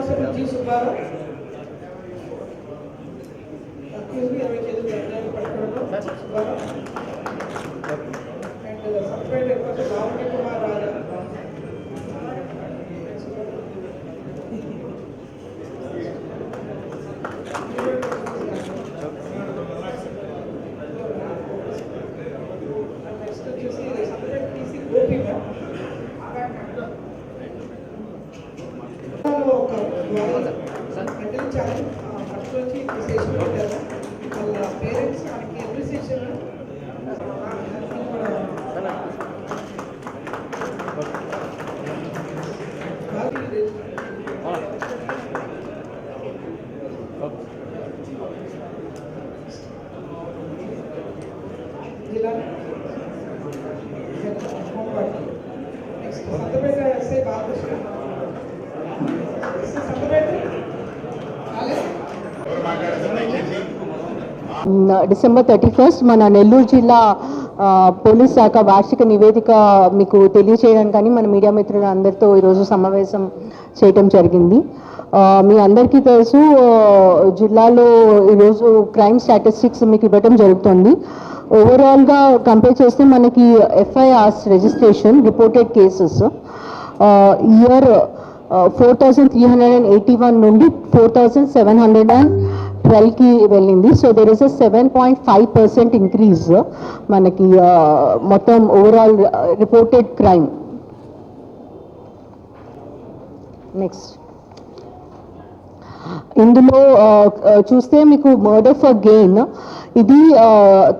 Constable G. Subbarao. Accused me of Subbarao. And suspended was Lavanya Kumar Raja. Parents మనకి appreciation జిల్లా next Santhapeta SI Balakrishna Santhapeta December 31 మన నెల్లూరు జిల్లా police శాఖ వార్షిక నివేదిక మీకు తెలియచేయడానికి కానీ మన మీడియా మిత్రులు అందరితో ఈరోజు సమావేశం చేయటం జరిగింది. మీ అందరికీ తెలుసు జిల్లాలో ఈరోజు క్రైమ్ స్టాటిస్టిక్స్ మీకు ఇవ్వటం జరుగుతుంది. ఓవరాల్గా కంపేర్ చేస్తే మనకి FIRs registration reported cases year 4,381 నుండి 4,712కి వెళ్ళింది. So there is a 7.5% increase మనకి మొత్తం ఓవరాల్ రిపోర్టెడ్ క్రైమ్. నెక్స్ట్ ఇందులో చూస్తే మీకు మర్డర్ ఫర్ గెయిన్ ఇది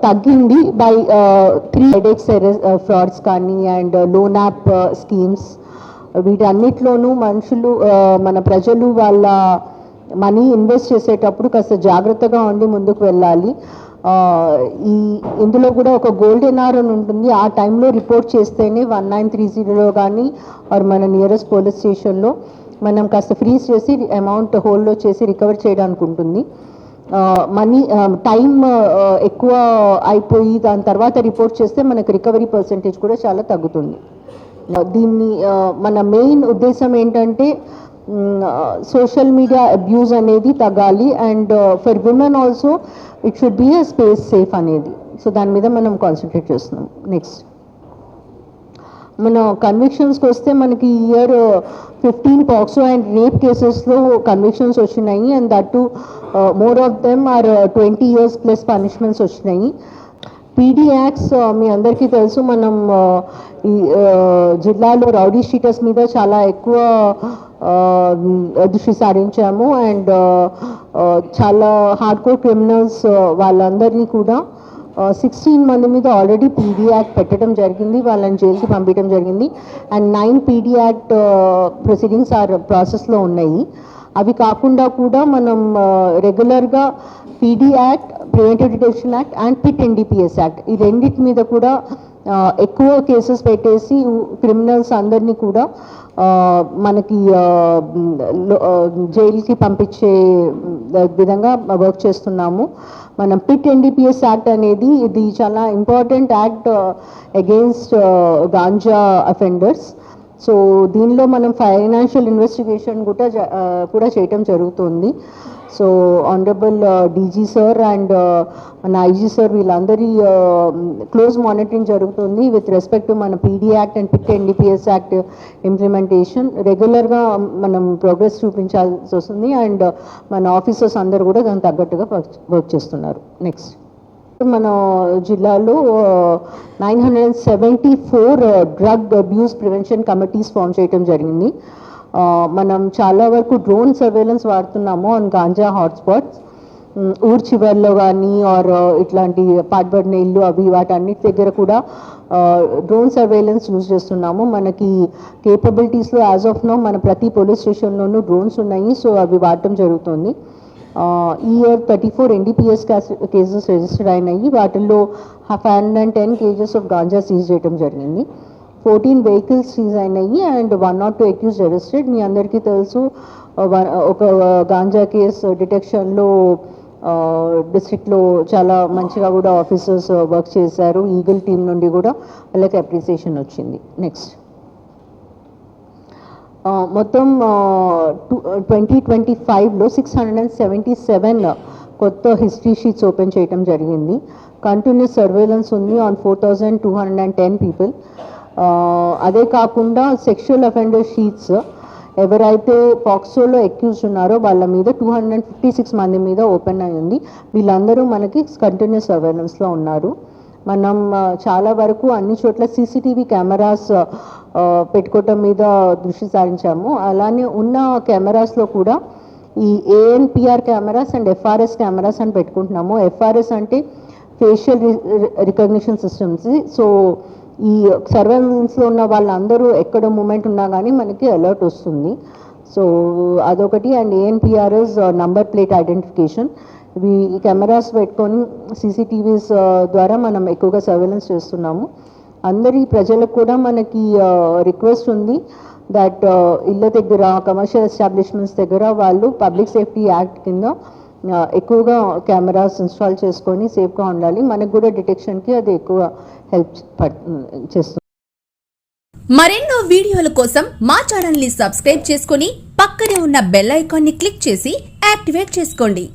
తగ్గింది బై 3 హెడేక్స్ ఫ్రాడ్స్ కానీ అండ్ లోన్ యాప్ స్కీమ్స్. వీటన్నిటిలోనూ మనుషులు మన ప్రజలు వాళ్ళ మనీ ఇన్వెస్ట్ చేసేటప్పుడు కాస్త జాగ్రత్తగా ఉండి ముందుకు వెళ్ళాలి. ఇందులో కూడా ఒక గోల్డెన్ అవర్ అని ఉంటుంది. ఆ టైంలో రిపోర్ట్ చేస్తేనే 1930లో కానీ ఆర్ మన నియరెస్ట్ పోలీస్ స్టేషన్లో మనం కాస్త ఫ్రీజ్ చేసి అమౌంట్ హోల్డ్లో చేసి రికవర్ చేయడానికి ఉంటుంది. మనీ టైం ఎక్కువ అయిపోయి దాని తర్వాత రిపోర్ట్ చేస్తే మనకు రికవరీ పర్సెంటేజ్ కూడా చాలా తగ్గుతుంది. దీన్ని మన మెయిన్ ఉద్దేశం ఏంటంటే సోషల్ మీడియా అబ్యూజ్ అనేది తగ్గాలి and for women also it should be a space safe అనేది. సో దాని మీద మనం కాన్సన్ట్రేట్ చేస్తున్నాం. నెక్స్ట్ మన కన్విక్షన్స్కి వస్తే మనకి ఇయర్ 15 పాక్సో అండ్ రేప్ కేసెస్లో కన్విక్షన్స్ వచ్చినాయి and that to more of them are 20 years plus punishments వచ్చినాయి. పీడీ యాక్ట్స్ మీ అందరికీ తెలుసు. మనం ఈ జిల్లాలో రౌడీ షీటర్స్ మీద చాలా ఎక్కువ దృష్టి సారించాము అండ్ చాలా హార్డ్కోర్ క్రిమినల్స్ వాళ్ళందరినీ కూడా 16 మంది మీద ఆల్రెడీ పీడీ యాక్ట్ పెట్టడం జరిగింది. వాళ్ళని జైలుకి పంపించడం జరిగింది and 9 PD act proceedings are ప్రాసెస్లో ఉన్నాయి. అవి కాకుండా కూడా మనం రెగ్యులర్గా PD act, preventive detection act and PIT NDPS act ఈ రెండింటి మీద కూడా ఎక్కువ కేసెస్ పెట్టేసి క్రిమినల్స్ అందరినీ కూడా మనకి జైలుకి పంపించే విధంగా వర్క్ చేస్తున్నాము. మనం పిట్ ఎన్డీపీఎస్ యాక్ట్ అనేది ఇది చాలా important act against ganja offenders. So దీనిలో మనం ఫైనాన్షియల్ ఇన్వెస్టిగేషన్ కూడా చేయటం జరుగుతుంది. So honourable DG sir and మన ఐజీ సార్ వీళ్ళందరి క్లోజ్ మానిటరింగ్ జరుగుతుంది విత్ రెస్పెక్ట్ టు మన PD act and PIT NDPS act implementation. రెగ్యులర్గా మనం ప్రోగ్రెస్ చూపించాల్సి వస్తుంది అండ్ మన ఆఫీసర్స్ అందరూ కూడా దానికి తగ్గట్టుగా వర్క్ చేస్తున్నారు. నెక్స్ట్ మన జిల్లాలో 974 drug abuse prevention committees form చేయడం జరిగింది. మనం చాలా వరకు డ్రోన్ సర్వేలెన్స్ వాడుతున్నాము ఆన్ గాంజా హాట్స్పాట్స్. ఊరు చివర్లో కానీ ఆర్ ఇట్లాంటి పాట్బడిన ఇల్లు అవి వాటన్నిటి దగ్గర కూడా డ్రోన్ సర్వేలెన్స్ యూజ్ చేస్తున్నాము. మనకి కేపబిలిటీస్లో యాజ్ ఆఫ్ నో మన ప్రతి పోలీస్ స్టేషన్లోనూ డ్రోన్స్ ఉన్నాయి. సో అవి వాడటం జరుగుతుంది. ఈ ఇయర్ 34 ఎన్డీపీఎస్ కేసెస్ రిజిస్టర్ అయినాయి. వాటిల్లో 510 kgs ఆఫ్ గాంజా సీజ్ చేయడం జరిగింది. 14 vehicles సీజ్ అయినాయి అండ్ 102 accused అరెస్టెడ్. మీ అందరికీ తెలుసు ఒక గాంజా కేసు డిటెక్షన్లో డిస్ట్రిక్ట్లో చాలా మంచిగా కూడా ఆఫీసర్స్ వర్క్ చేశారు. ఈగల్ టీం నుండి కూడా వాళ్ళకి అప్రిసియేషన్ వచ్చింది. నెక్స్ట్ మొత్తం 2025లో 677 కొత్త హిస్టరీ షీట్స్ ఓపెన్ చేయడం జరిగింది. కంటిన్యూస్ సర్వేలెన్స్ ఉంది ఆన్ 4210 పీపుల్. అదే కాకుండా సెక్షువల్ అఫెండర్ షీట్స్ ఎవరైతే పాక్సోలో అక్యూజ్ ఉన్నారో వాళ్ళ మీద 256 మంది మీద ఓపెన్ అయ్యింది. వీళ్ళందరూ మనకి కంటిన్యూస్ సర్వేలెన్స్లో ఉన్నారు. మనం చాలా వరకు అన్ని చోట్ల సీసీటీవీ కెమెరాస్ పెట్టుకోవటం మీద దృష్టి సారించాము. అలానే ఉన్న కెమెరాస్లో కూడా ఈ ANPR cameras and FRS cameras అని పెట్టుకుంటున్నాము. ఎఫ్ఆర్ఎస్ అంటే ఫేషియల్ రికగ్నిషన్ సిస్టమ్స్. సో ఈ సర్వేలెన్స్లో ఉన్న వాళ్ళందరూ ఎక్కడ మూమెంట్ ఉన్నా కానీ మనకి అలర్ట్ వస్తుంది. సో అదొకటి. And ANPRS number plate identification. ఇవి కెమెరాస్ పెట్టుకొని సీసీటీవీస్ ద్వారా మనం ఎక్కువగా సర్వేలెన్స్ చేస్తున్నాము. అందరి ప్రజలకు కూడా మనకి రిక్వెస్ట్ ఉంది దట్ ఇళ్ళ దగ్గర కమర్షియల్ ఎస్టాబ్లిష్మెంట్స్ దగ్గర వాళ్ళు పబ్లిక్ సేఫ్టీ యాక్ట్ కింద ఎక్కువగా కెమెరాస్ ఇన్స్టాల్ చేసుకొని సేఫ్గా ఉండాలి. మనకు కూడా డిటెక్షన్కి అది ఎక్కువ హెల్ప్ చేస్తుంది. మరెన్నో వీడియోల కోసం మా ఛానల్ ని సబ్స్క్రైబ్ చేసుకుని పక్కనే ఉన్న బెల్ ఐకాన్ ని క్లిక్ చేసి యాక్టివేట్ చేసుకోండి.